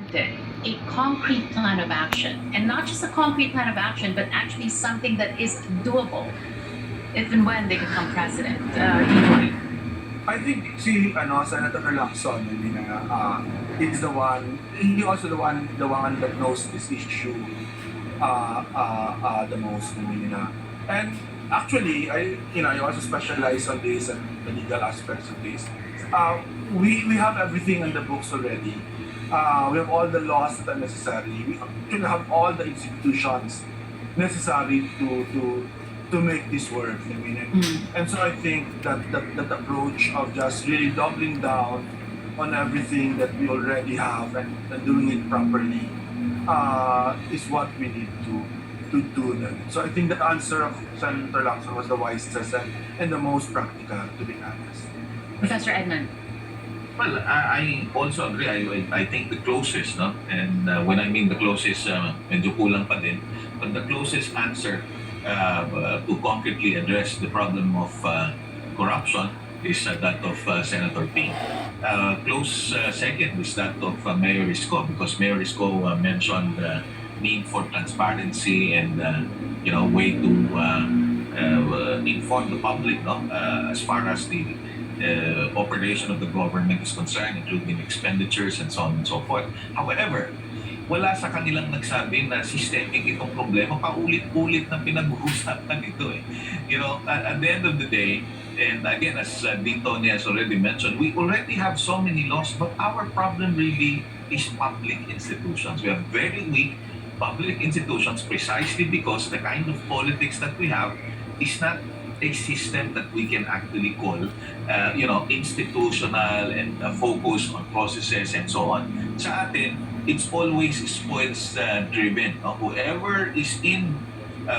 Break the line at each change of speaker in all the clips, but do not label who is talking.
presented a concrete plan of action, and not just a concrete plan of action, but actually something that is doable if and when they become president.
I think Senator Lacson, is the one. He also the one that knows this issue the most. And actually, I also specialize on this and the legal aspects of this. We have everything in the books already. We have all the laws that are necessary. We actually have all the institutions necessary to make this work. And so I think that approach of just really doubling down on everything that we already have and doing it properly is what we need to do then. So I think the answer of Senator Lacson was the wisest and the most practical, to be honest.
Professor Edmund.
Well, I also agree. I think the closest, no? And when I mean the closest, medyo kulang pa din. But the closest answer to concretely address the problem of corruption is that of Senator Ping. Close second is that of Mayor Isko, because Mayor Isko mentioned the need for transparency and way to inform the public, no, as far as the operation of the government is concerned, including expenditures and so on and so forth. However, wala sa kanilang nagsabi na systemic itong problema, paulit-ulit na pinag-uusapan ito eh. At the end of the day, and again, as Dean Tony has already mentioned, we already have so many laws, but our problem really is public institutions. We have very weak public institutions precisely because the kind of politics that we have is not a system that we can actually call, institutional and focus on processes and so on. Sa atin, it's always spoils driven. Whoever is in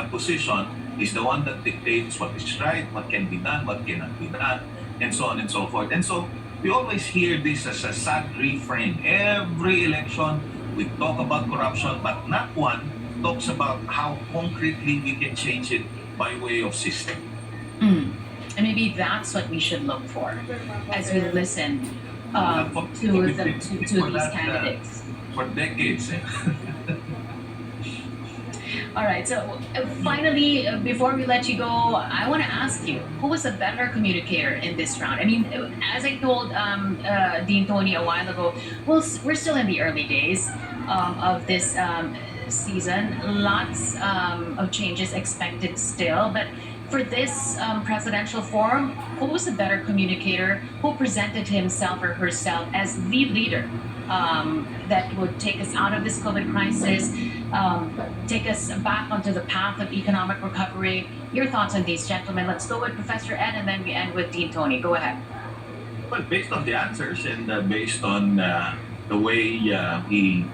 position is the one that dictates what is right, what can be done, what cannot be done, and so on and so forth. And so we always hear this as a sad refrain. Every election, we talk about corruption, but not one talks about how concretely we can change it by way of system.
And maybe that's what we should look for as we listen to these candidates.
For decades.
All right, so finally, before we let you go, I want to ask you, who was a better communicator in this round? I mean, as I told Dean Tony a while ago, we're still in the early days of this season. Lots of changes expected still, but for this presidential forum, who was a better communicator? Who presented himself or herself as the leader that would take us out of this COVID crisis, take us back onto the path of economic recovery? Your thoughts on these, gentlemen? Let's go with Professor Ed, and then we end with Dean Tony. Go ahead.
Well, based on the answers and based on the way he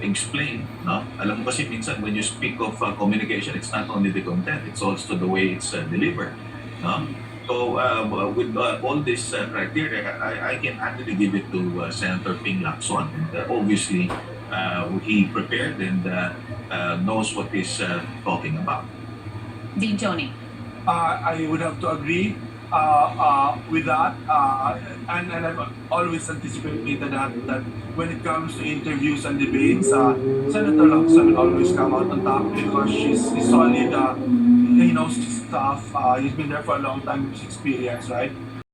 explained, no? Alam mo kasi minsan when you speak of communication, it's not only the content, it's also the way it's delivered. No? So with all this criteria, I can actually give it to Senator Ping Lacson. Obviously, he prepared and knows what he's talking about.
Dean Tony.
I would have to agree with that, and I've always anticipated that when it comes to interviews and debates, Senator Lacson will always come out on top because she's solid. He knows his stuff. He's been there for a long time, his experience, right?